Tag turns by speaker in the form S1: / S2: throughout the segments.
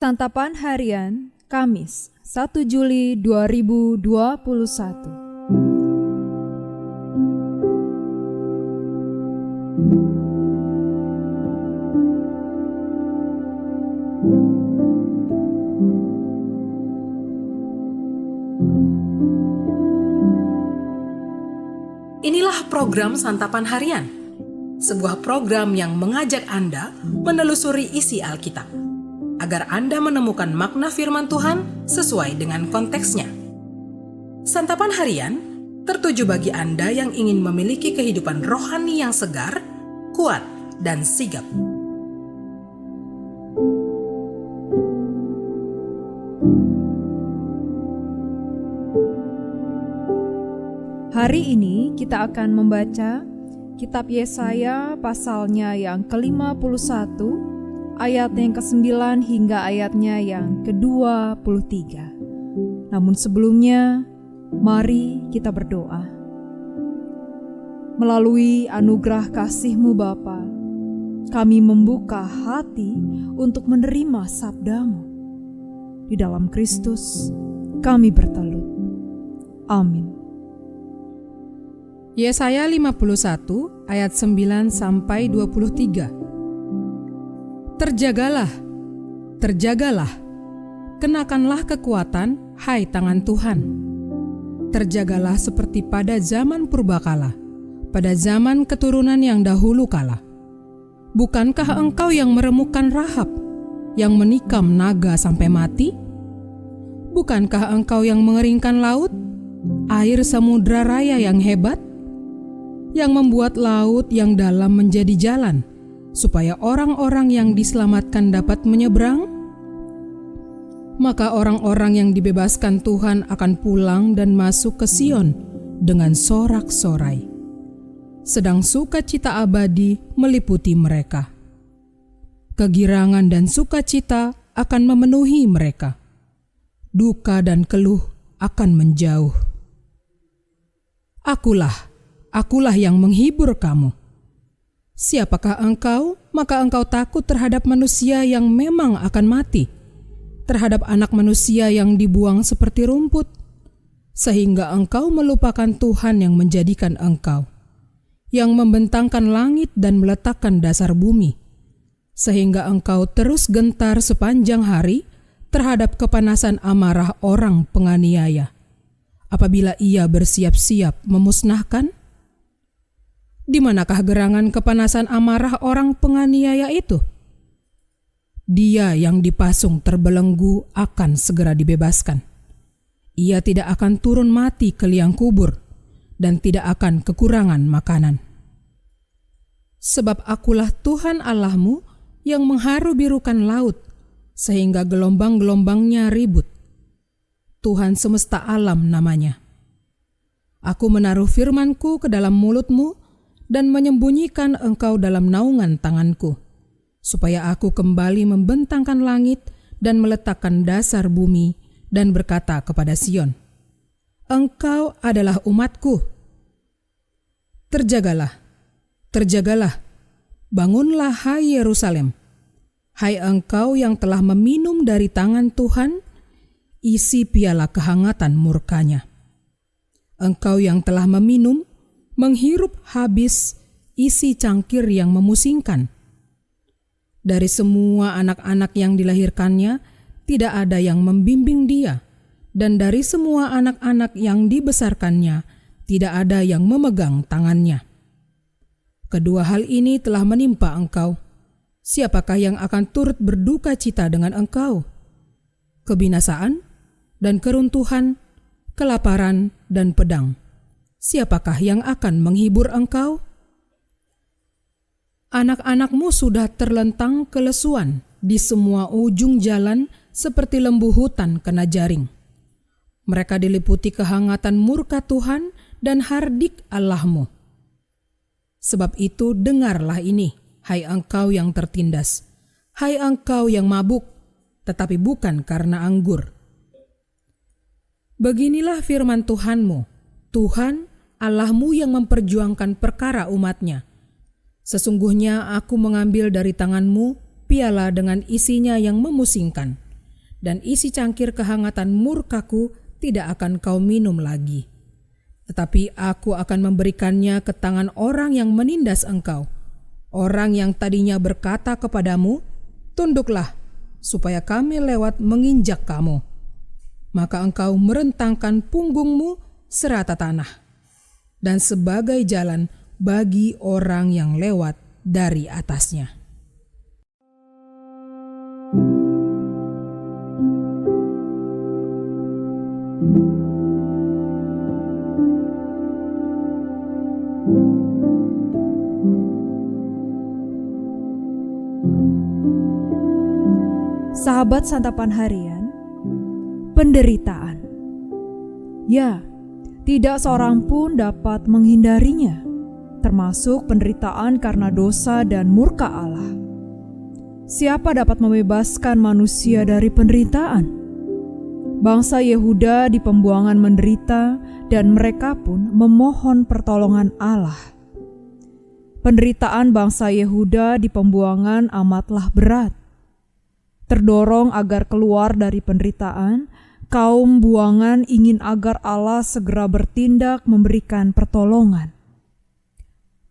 S1: Santapan Harian, Kamis, 1 Juli 2021.
S2: Inilah program Santapan Harian, sebuah program yang mengajak Anda menelusuri isi Alkitab, agar Anda menemukan makna firman Tuhan sesuai dengan konteksnya. Santapan Harian tertuju bagi Anda yang ingin memiliki kehidupan rohani yang segar, kuat, dan sigap.
S1: Hari ini kita akan membaca kitab Yesaya pasalnya yang ke-51, ayat yang ke-9 hingga ayatnya yang ke-23. Namun sebelumnya, mari kita berdoa. Melalui anugerah kasih-Mu Bapa, kami membuka hati untuk menerima sabda-Mu. Di dalam Kristus, kami bertelut. Amin.
S3: Yesaya 51 ayat 9 sampai 23. Terjagalah, terjagalah, kenakanlah kekuatan, hai tangan Tuhan. Terjagalah seperti pada zaman purbakala, pada zaman keturunan yang dahulu kala. Bukankah engkau yang meremukkan Rahab, yang menikam naga sampai mati? Bukankah engkau yang mengeringkan laut, air samudra raya yang hebat? Yang membuat laut yang dalam menjadi jalan, supaya orang-orang yang diselamatkan dapat menyeberang? Maka orang-orang yang dibebaskan Tuhan akan pulang dan masuk ke Sion dengan sorak-sorai. Sedang sukacita abadi meliputi mereka. Kegirangan dan sukacita akan memenuhi mereka. Duka dan keluh akan menjauh. Akulah yang menghibur kamu. Siapakah engkau? Maka engkau takut terhadap manusia yang memang akan mati, terhadap anak manusia yang dibuang seperti rumput, sehingga engkau melupakan Tuhan yang menjadikan engkau, yang membentangkan langit dan meletakkan dasar bumi, sehingga engkau terus gentar sepanjang hari terhadap kepanasan amarah orang penganiaya, apabila ia bersiap-siap memusnahkan. Di manakah gerangan kepanasan amarah orang penganiaya itu? Dia yang dipasung terbelenggu akan segera dibebaskan. Ia tidak akan turun mati ke liang kubur dan tidak akan kekurangan makanan. Sebab akulah Tuhan Allahmu yang mengharu-birukan laut sehingga gelombang-gelombangnya ribut. Tuhan semesta alam namanya. Aku menaruh firmanku ke dalam mulutmu dan menyembunyikan engkau dalam naungan tanganku, supaya aku kembali membentangkan langit dan meletakkan dasar bumi dan berkata kepada Sion, engkau adalah umatku. Terjagalah, terjagalah, bangunlah hai Yerusalem, hai engkau yang telah meminum dari tangan Tuhan, isi piala kehangatan murkanya. Engkau yang telah meminum, menghirup habis isi cangkir yang memusingkan. Dari semua anak-anak yang dilahirkannya, tidak ada yang membimbing dia, dan dari semua anak-anak yang dibesarkannya, tidak ada yang memegang tangannya. Kedua hal ini telah menimpa engkau. Siapakah yang akan turut berduka cita dengan engkau? Kebinasaan dan keruntuhan, kelaparan dan pedang. Siapakah yang akan menghibur engkau? Anak-anakmu sudah terlentang kelesuan di semua ujung jalan seperti lembu hutan kena jaring. Mereka diliputi kehangatan murka Tuhan dan hardik Allahmu. Sebab itu dengarlah ini, hai engkau yang tertindas, hai engkau yang mabuk, tetapi bukan karena anggur. Beginilah firman Tuhanmu, Tuhan Allahmu yang memperjuangkan perkara umatnya. Sesungguhnya aku mengambil dari tanganmu piala dengan isinya yang memusingkan, dan isi cangkir kehangatan murkaku tidak akan kau minum lagi. Tetapi aku akan memberikannya ke tangan orang yang menindas engkau, orang yang tadinya berkata kepadamu, tunduklah, supaya kami lewat menginjak kamu. Maka engkau merentangkan punggungmu serata tanah, dan sebagai jalan bagi orang yang lewat dari atasnya.
S1: Sahabat santapan harian, penderitaan. Ya, tidak seorang pun dapat menghindarinya, termasuk penderitaan karena dosa dan murka Allah. Siapa dapat membebaskan manusia dari penderitaan? Bangsa Yehuda di pembuangan menderita dan mereka pun memohon pertolongan Allah. Penderitaan bangsa Yehuda di pembuangan amatlah berat. Terdorong agar keluar dari penderitaan, kaum buangan ingin agar Allah segera bertindak memberikan pertolongan.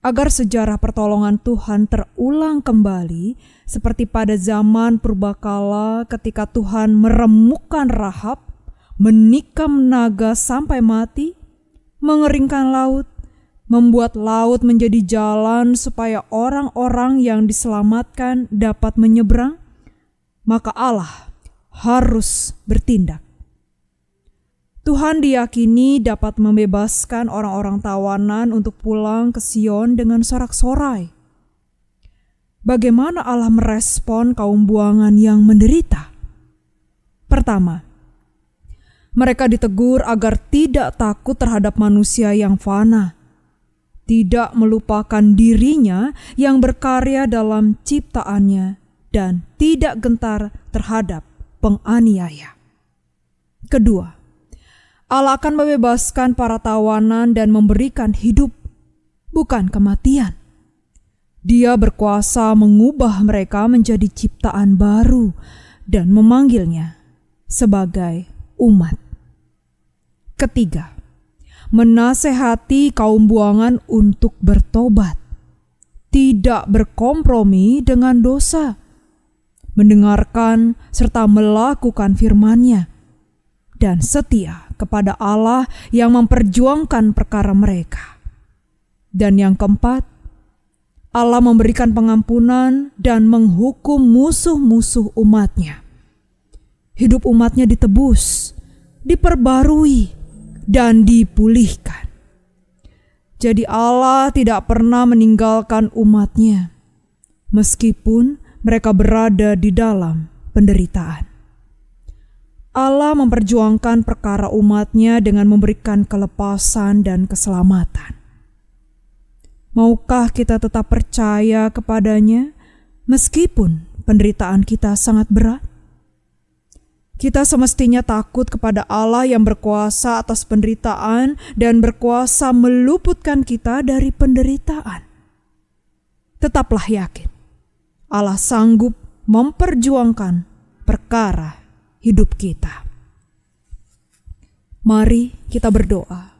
S1: Agar sejarah pertolongan Tuhan terulang kembali seperti pada zaman purbakala ketika Tuhan meremukkan Rahab, menikam naga sampai mati, mengeringkan laut, membuat laut menjadi jalan supaya orang-orang yang diselamatkan dapat menyeberang, maka Allah harus bertindak. Tuhan diyakini dapat membebaskan orang-orang tawanan untuk pulang ke Sion dengan sorak-sorai. Bagaimana Allah merespon kaum buangan yang menderita? Pertama, mereka ditegur agar tidak takut terhadap manusia yang fana, tidak melupakan dirinya yang berkarya dalam ciptaannya, dan tidak gentar terhadap penganiaya. Kedua, Allah akan membebaskan para tawanan dan memberikan hidup, bukan kematian. Dia berkuasa mengubah mereka menjadi ciptaan baru dan memanggilnya sebagai umat. Ketiga, menasehati kaum buangan untuk bertobat, tidak berkompromi dengan dosa, mendengarkan serta melakukan firman-Nya, dan setia kepada Allah yang memperjuangkan perkara mereka. Dan yang keempat, Allah memberikan pengampunan dan menghukum musuh-musuh umat-Nya. Hidup umat-Nya ditebus, diperbarui, dan dipulihkan. Jadi Allah tidak pernah meninggalkan umat-Nya, meskipun mereka berada di dalam penderitaan. Allah memperjuangkan perkara umat-Nya dengan memberikan kelepasan dan keselamatan. Maukah kita tetap percaya kepada-Nya meskipun penderitaan kita sangat berat? Kita semestinya takut kepada Allah yang berkuasa atas penderitaan dan berkuasa meluputkan kita dari penderitaan. Tetaplah yakin, Allah sanggup memperjuangkan perkara hidup kita. Mari kita berdoa.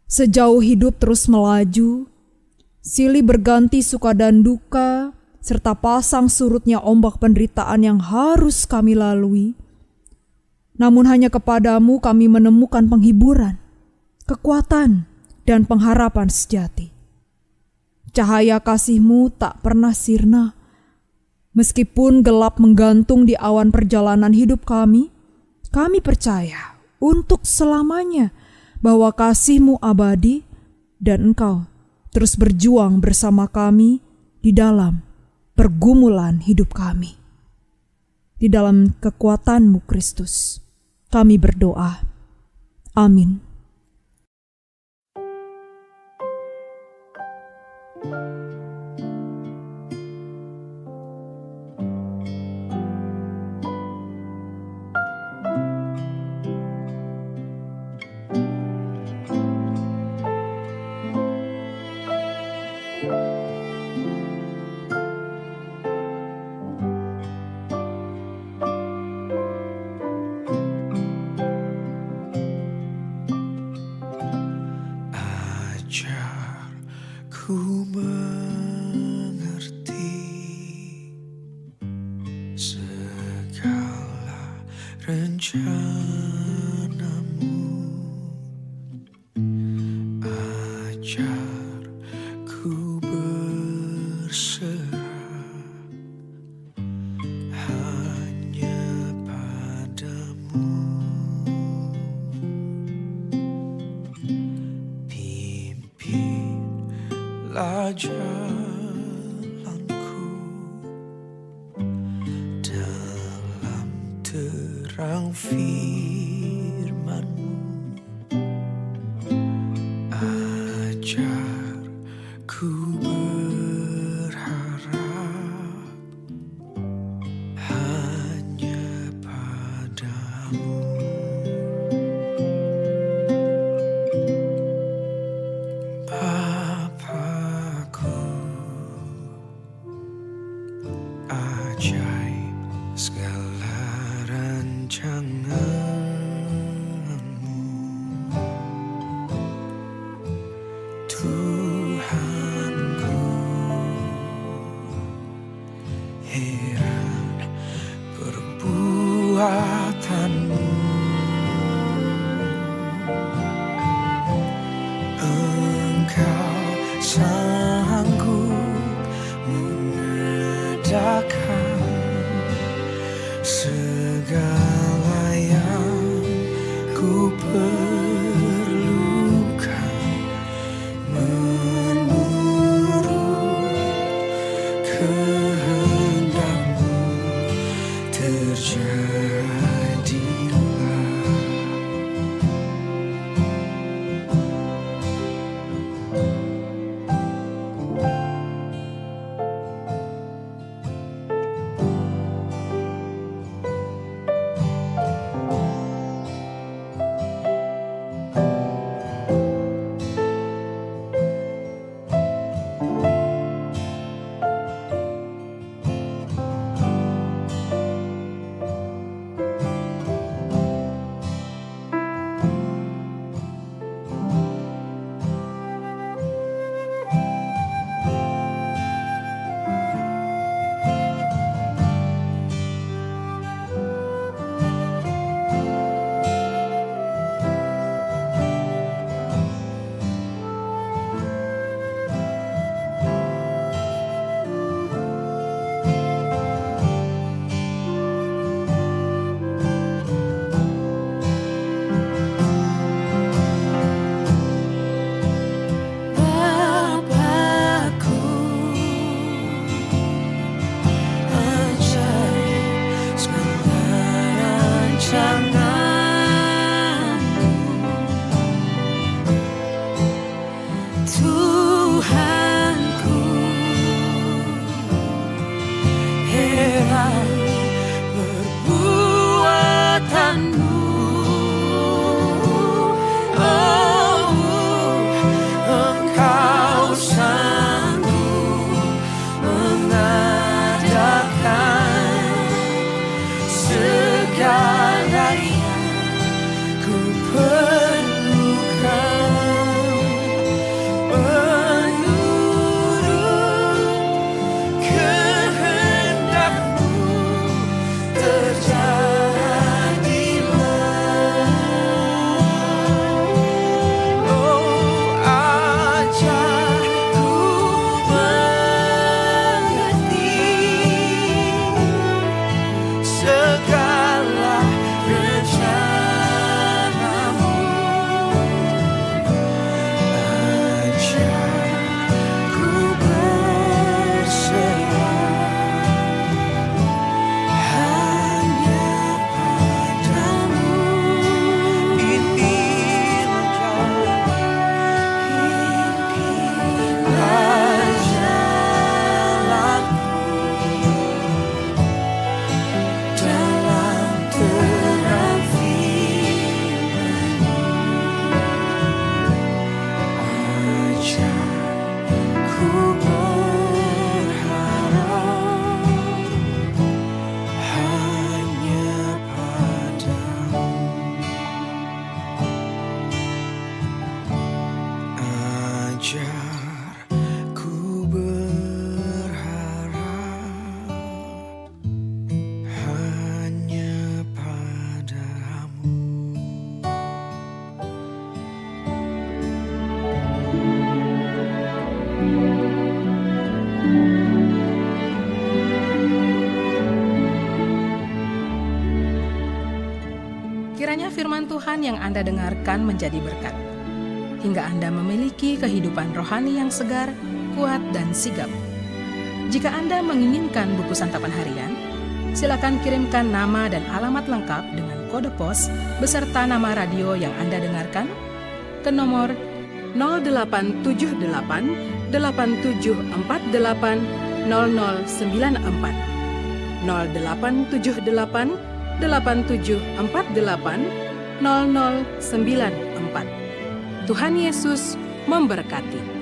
S1: Sejauh hidup terus melaju, silih berganti suka dan duka, serta pasang surutnya ombak penderitaan yang harus kami lalui, namun hanya kepadamu kami menemukan penghiburan, kekuatan, dan pengharapan sejati. Cahaya kasih-Mu tak pernah sirna. Meskipun gelap menggantung di awan perjalanan hidup kami percaya untuk selamanya bahwa kasih-Mu abadi dan Engkau terus berjuang bersama kami di dalam pergumulan hidup kami. Di dalam kekuatan-Mu Kristus, kami berdoa. Amin.
S4: rencanamu. Ajar ku berserah hanya padamu. Pimpinlah jalanku dalam terang firman-Mu. Ajar ku berharap hanya padamu. Bapakku, ajaib segala rancangan-Mu. Tuhanku, heran perbuatan-Mu. Engkau sanggup mengadakan segala yang ku perlukan menurut kehendak-Mu. Terjadilah.
S2: Kiranya firman Tuhan yang Anda dengarkan menjadi berkat, hingga Anda memiliki kehidupan rohani yang segar, kuat, dan sigap. Jika Anda menginginkan buku santapan harian, silakan kirimkan nama dan alamat lengkap dengan kode pos beserta nama radio yang Anda dengarkan ke nomor 0878 8748 0094 0878 8748 0094. Tuhan Yesus memberkati.